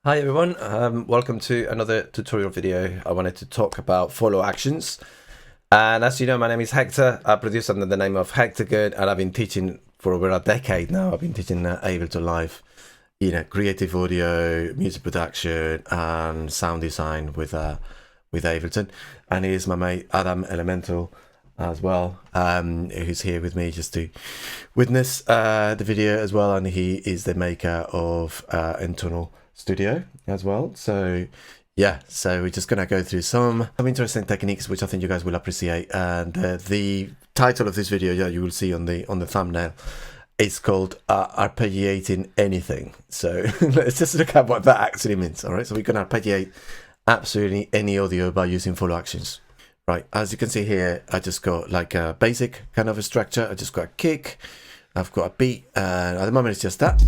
Hi everyone, welcome to another tutorial video. I wanted to talk about follow actions. And as you know, my name is Hector. I produce under the name of Hector Good, and I've been teaching for over a decade now. I've been teaching Ableton Live, creative audio, music production, and sound design with Ableton. And here's my mate Adam Elemental as well, who's here with me just to witness the video as well. And he is the maker of Internal Studio as well. So yeah, so we're just gonna go through some interesting techniques which I think you guys will appreciate. And the title of this video, you will see on the thumbnail, is called arpeggiating anything. So let's just look at what that actually means. All right, so we're gonna arpeggiate absolutely any audio by using follow actions. Right, as you can see here, I just got like a basic kind of a structure. I just got a kick, I've got a beat, and at the moment it's just that.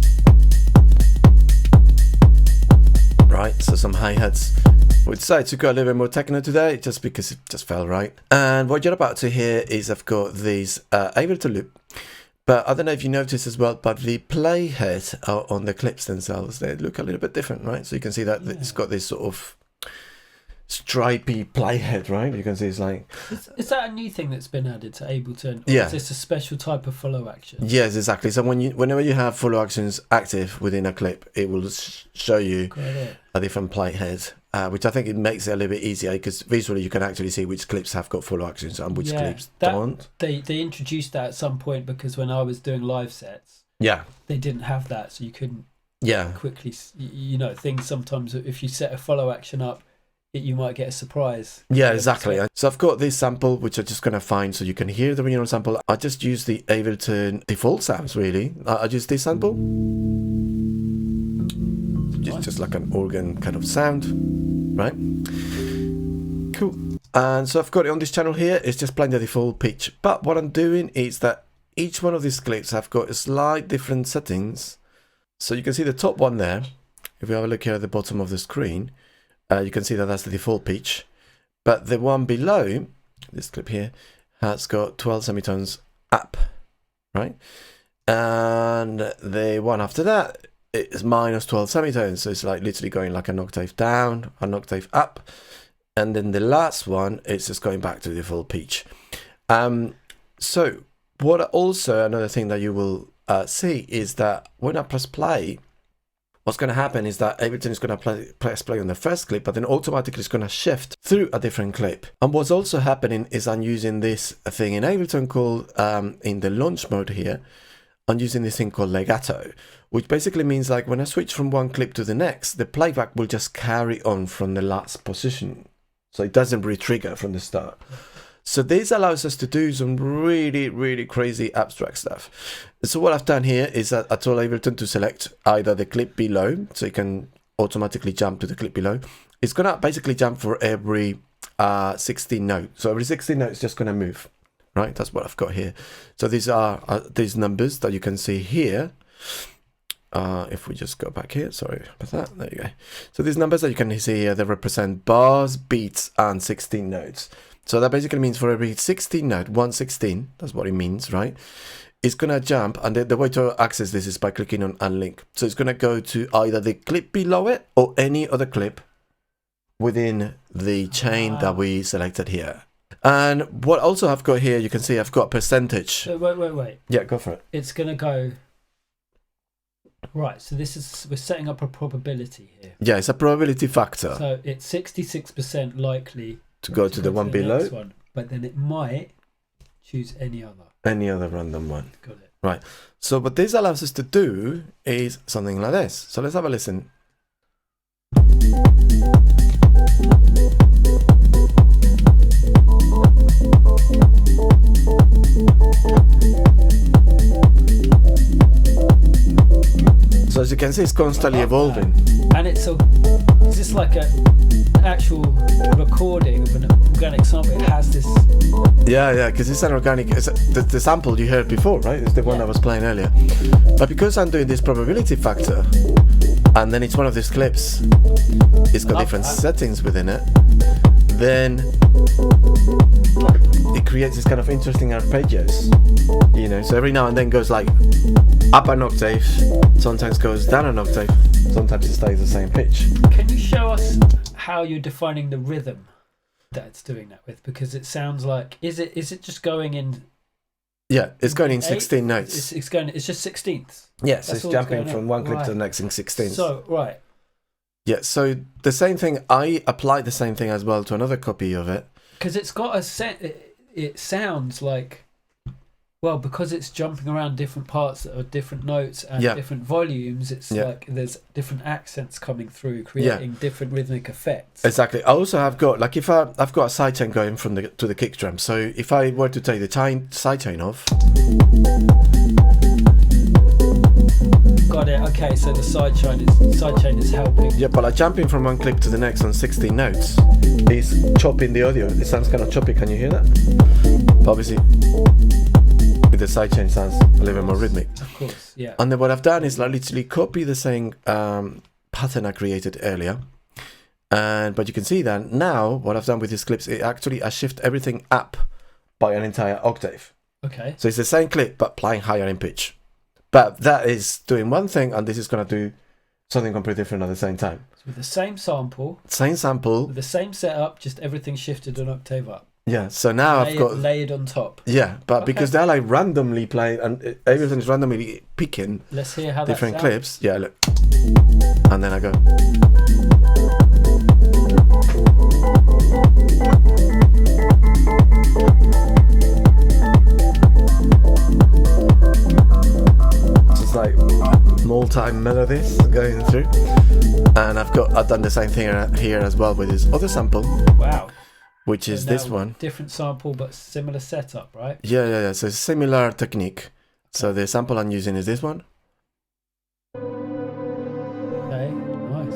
Right, so some hi-hats. We decided to go a little bit more techno today just because it just felt right. And what you're about to hear is I've got these Ableton loop. But I don't know if you noticed as well, but the playhead on the clips themselves, they look a little bit different, right? So you can see that it's got this sort of stripy playhead, right? You can see it's like... Is that a new thing that's been added to Ableton? Or yeah. Is this a special type of follow action? Yes, exactly. So whenever you have follow actions active within a clip, it will show you a different playhead, which I think it makes it a little bit easier because visually you can actually see which clips have got follow actions and which clips don't. They introduced that at some point because when I was doing live sets, they didn't have that, so you couldn't quickly, things sometimes if you set a follow action up, you might get a surprise. Yeah, exactly. So I've got this sample, which I'm just going to find so you can hear the original sample. I just use the Ableton default sounds, really. I use this sample. Just like an organ kind of sound, right? Cool. And so I've got it on this channel here. It's just playing the default pitch. But what I'm doing is that each one of these clips have got a slight different settings. So you can see the top one there. If we have a look here at the bottom of the screen, you can see that that's the default pitch, but the one below, this clip here, has got 12 semitones up, right? And the one after that is minus 12 semitones, so it's like literally going like an octave down, an octave up, and then the last one is just going back to the default pitch. So what also another thing that you will see is that when I press play, what's going to happen is that Ableton is going to press play on the first clip, but then automatically it's going to shift through a different clip. And what's also happening is I'm using this thing in Ableton called, in the launch mode here, I'm using this thing called legato, which basically means like when I switch from one clip to the next, the playback will just carry on from the last position. So it doesn't re-trigger from the start. So this allows us to do some really, really crazy abstract stuff. So what I've done here is that I told Ableton to select either the clip below, so you can automatically jump to the clip below. It's going to basically jump for every 16 notes. So every 16 notes is just going to move, right? That's what I've got here. So these are these numbers that you can see here. If we just go back here, sorry about that, there you go. So these numbers that you can see here, they represent bars, beats, and 16 notes. So that basically means for every 16 note, 116, that's what it means, right? It's going to jump, and the way to access this is by clicking on unlink. So it's going to go to either the clip below it or any other clip within the chain that we selected here. And what also I've got here, you can see I've got a percentage. So wait. Yeah, go for it. It's going to go... Right, so we're setting up a probability here. Yeah, it's a probability factor. So it's 66% likely to go to the one below, one, but then it might choose any other random one. Got it. Right. So what this allows us to do is something like this. So let's have a listen. So as you can see, it's constantly evolving. And is this like an actual recording of an organic sample? It has this... Yeah, because it's an organic... the sample you heard before, right? It's the one I was playing earlier. But because I'm doing this probability factor, and then it's one of these clips, it's got different settings within it, then it creates this kind of interesting arpeggios, so every now and then goes like up an octave, sometimes goes down an octave, sometimes it stays the same pitch. Can you show us how you're defining the rhythm that it's doing that with? Because it sounds like, is it just going in? Yeah, it's going in 16 notes. It's just 16ths. Yes, it's jumping from one clip to the next in 16ths. So, right. Yeah, so the same thing, I applied the same thing as well to another copy of it. Because it's got it sounds like, well, because it's jumping around different parts that are different notes and different volumes, it's like there's different accents coming through, creating different rhythmic effects. Exactly. I also have got, like, if I've got a sidechain going from to the kick drum. So if I were to take the sidechain off. Got it. Okay, so the sidechain is helping. Yeah, but like jumping from one clip to the next on 16 notes is chopping the audio. It sounds kind of choppy. Can you hear that? But obviously, with the sidechain sounds a little bit more rhythmic. Of course, yeah. And then what I've done is like literally copy the same pattern I created earlier. But you can see that now what I've done with these clips, I shift everything up by an entire octave. Okay. So it's the same clip but playing higher in pitch. But that is doing one thing, and this is going to do something completely different at the same time. So with the same sample. With the same setup, just everything shifted an octave up. Yeah, so now I've got layered on top. Yeah, but because they're like randomly playing and everything is randomly picking. Let's hear how different clips. Yeah, look, and then I go. Just like multi-melodies going through, and I've done the same thing here as well with this other sample. Wow. Which is this one. Different sample, but similar setup, right? Yeah. So similar technique. So the sample I'm using is this one. Okay, nice.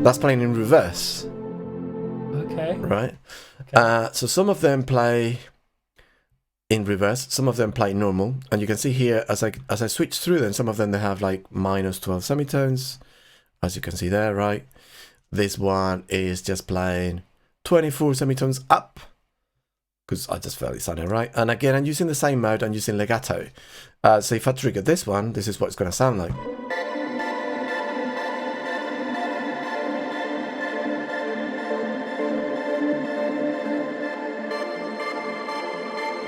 That's playing in reverse. Okay. Right. Okay. So some of them play in reverse, some of them play normal, and you can see here as I switch through them, some of them they have like minus 12 semitones, as you can see there, right? This one is just playing 24 semitones up, because I just felt it sounded right. And again, I'm using the same mode, I'm using legato. So if I trigger this one, this is what it's going to sound like.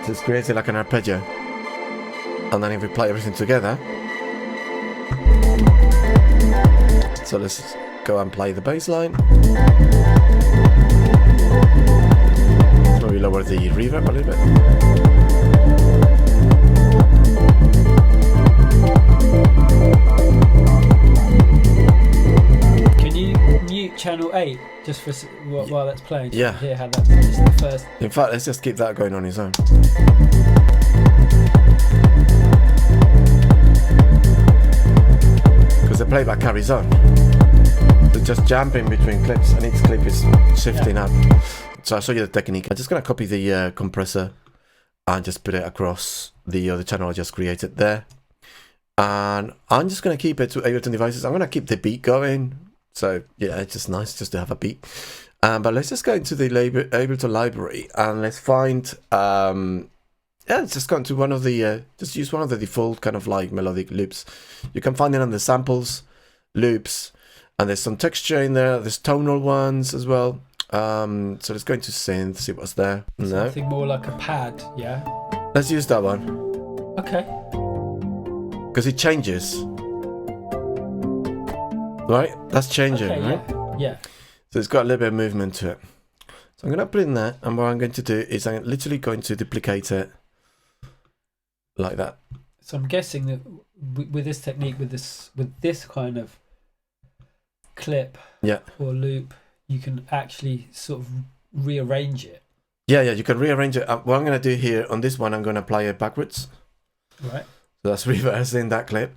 So it's created like an arpeggio. And then if we play everything together. So let's go and play the bass line. Maybe lower the reverb a little bit. Can you mute channel 8 just for while that's playing? Yeah. To hear how that's just the first. In fact, let's just keep that going on its own. Because the playback carries on. So just jumping between clips, and each clip is shifting up. So I'll show you the technique. I'm just going to copy the compressor and just put it across the channel I just created there. And I'm just going to keep it to Ableton devices. I'm going to keep the beat going. So yeah, it's just nice just to have a beat. But let's just go into the Ableton library and let's find, let's just go into one of the, just use one of the default kind of like melodic loops. You can find it on the samples, loops, and there's some texture in there. There's tonal ones as well. So let's go into synth, see what's there. Something more like a pad, yeah? Let's use that one. Okay. Because it changes. Right? That's changing, okay, right? Yeah. So it's got a little bit of movement to it. So I'm going to put in that, and what I'm going to do is I'm literally going to duplicate it like that. So I'm guessing that with this technique, with this kind of clip or loop, you can actually sort of rearrange it. Yeah, you can rearrange it. What I'm going to do here on this one, I'm going to play it backwards. Right. So that's reversing that clip.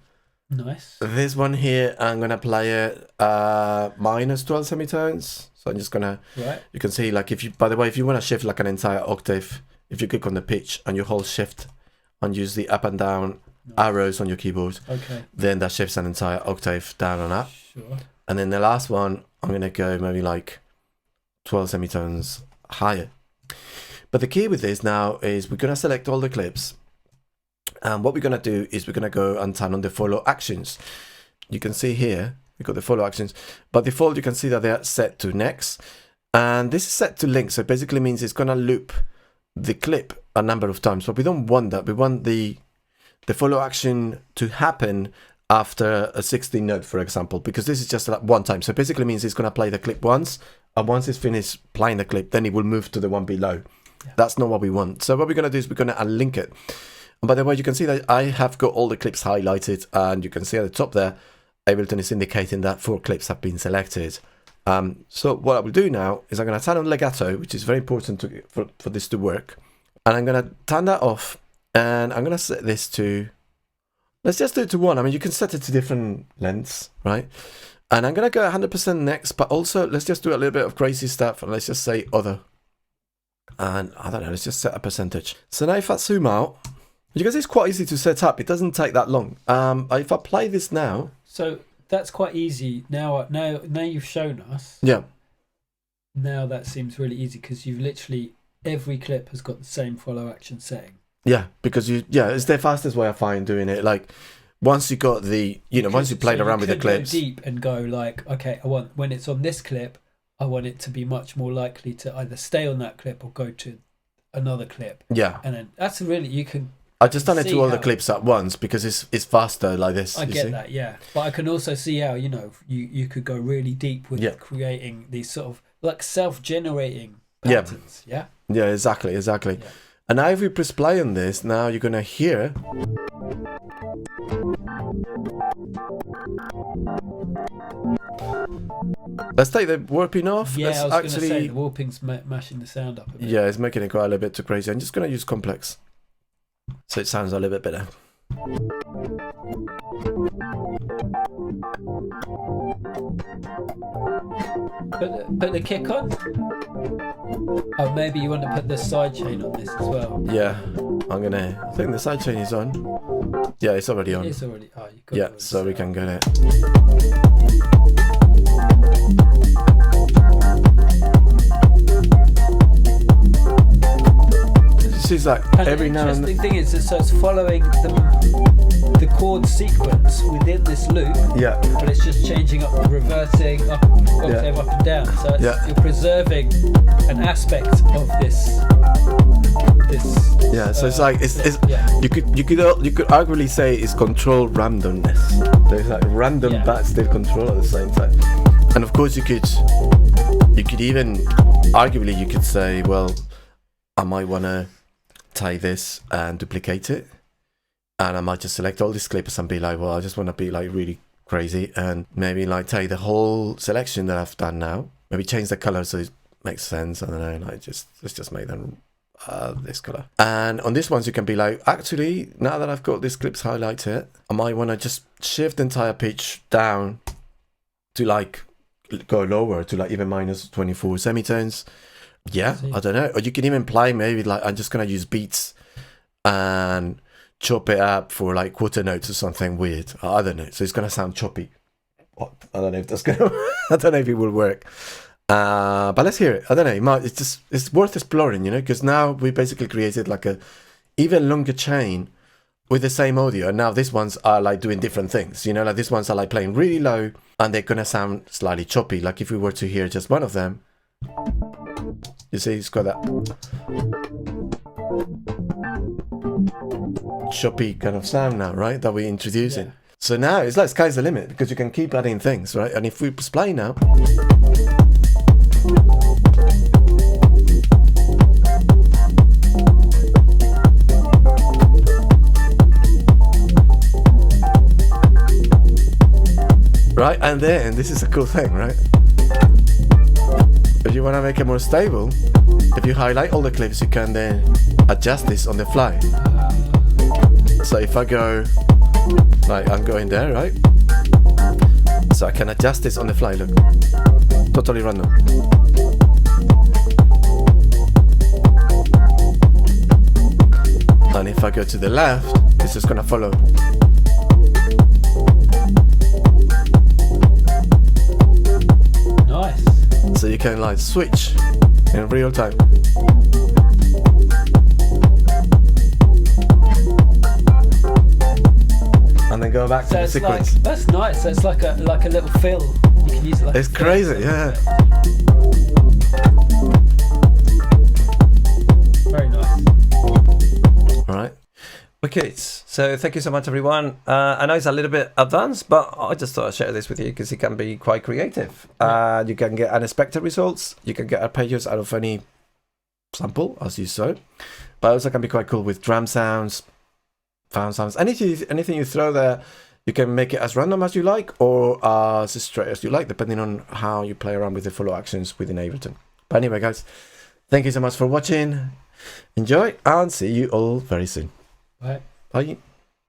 Nice. This one here, I'm going to play it minus 12 semitones. So I'm just going to, you can see, like, if you, by the way, if you want to shift like an entire octave, if you click on the pitch and you hold shift and use the up and down arrows on your keyboard, then that shifts an entire octave down and up. Sure. And then the last one, I'm going to go maybe like 12 semitones higher. But the key with this now is we're going to select all the clips. And what we're going to do is we're going to go and turn on the follow actions. You can see here, we got the follow actions. By default, you can see that they are set to next. And this is set to link, so it basically means it's going to loop the clip a number of times. But we don't want that. We want the follow action to happen after a 16 note, for example, because this is just like one time. So it basically means it's going to play the clip once, and once it's finished playing the clip, then it will move to the one below. Yeah. That's not what we want. So what we're going to do is we're going to unlink it. And by the way, you can see that I have got all the clips highlighted, and you can see at the top there, Ableton is indicating that 4 clips have been selected. So what I will do now is I'm going to turn on legato, which is very important for this to work. And I'm going to turn that off, and I'm going to set this to, let's just do it to 1. I mean, you can set it to different lengths, right? And I'm going to go 100% next, but also let's just do a little bit of crazy stuff, and let's just say other. And I don't know, let's just set a percentage. So now if I zoom out, you can see it's quite easy to set up. It doesn't take that long. If I play this now. So that's quite easy. Now you've shown us. Yeah. Now that seems really easy because you've literally, every clip has got the same follow action setting. Yeah, because it's the fastest way I find doing it. Like once you got the, once you played around with the clips. Go deep and go like, okay, when it's on this clip, I want it to be much more likely to either stay on that clip or go to another clip. Yeah. And then that's really, you can. I just done it to all the clips at once because it's faster like this. I get that, yeah. But I can also see how, you could go really deep with creating these sort of like self-generating patterns. Yeah. Yeah, exactly. Yeah. And now if we press play on this, now you're going to hear. Let's take the warping off. Yeah, I was going to say the warping's mashing the sound up a bit. Yeah, it's making it quite a little bit too crazy. I'm just going to use complex, so it sounds a little bit better. Put the kick on. Oh, maybe you want to put the sidechain on this as well. Yeah, I think the sidechain is on. Yeah, it's already on. It's already. Oh, you got yeah, so we can get it. It's like every now and then. The interesting thing is, so it's following the chord sequence within this loop. Yeah. But it's just changing up, reversing up, octave up and down. So you're preserving an aspect of this. Yeah. So it's like you could arguably say it's controlled randomness. There's like random but still control at the same time. And of course you could even arguably you could say, well, I might want to tie this and duplicate it, and I might just select all these clips and be like, well, I just want to be like really crazy and maybe like take the whole selection that I've done now, maybe change the color so it makes sense. I don't know, like let's just make them this color. And on this ones you can be like, actually now that I've got these clips highlighted, I might want to just shift the entire pitch down to like go lower to like even minus 24 semitones. Yeah, I don't know. Or you can even play maybe like, I'm just going to use beats and chop it up for like quarter notes or something weird. I don't know. So it's going to sound choppy. I don't know if that's going to, I don't know if it will work. But let's hear it. I don't know. It's worth exploring, because now we basically created like a even longer chain with the same audio. And now these ones are like doing different things, like these ones are like playing really low and they're going to sound slightly choppy. Like if we were to hear just one of them, you see, it's got that choppy kind of sound now, right? That we're introducing. Yeah. So now it's like sky's the limit because you can keep adding things, right? And if we press play now, right? And then this is a cool thing, right? If you want to make it more stable, if you highlight all the clips, you can then adjust this on the fly. So if I go, like I'm going there, right? So I can adjust this on the fly, look. Totally random. And if I go to the left, it's just gonna follow. Nice. So you can like switch in real time. And then then go back to the sequence. That's nice. So it's like a little fill. You can use it like it's crazy, yeah. Very nice. All right. Okay, so thank you so much, everyone. I know it's a little bit advanced, but I just thought I'd share this with you because it can be quite creative. You can get unexpected results. You can get arpeggios out of any sample, as you saw. But also can be quite cool with drum sounds, found sounds. Anything you throw there, you can make it as random as you like or as straight as you like, depending on how you play around with the follow actions within Ableton. But anyway, guys, thank you so much for watching. Enjoy, and see you all very soon. Bye. Bye.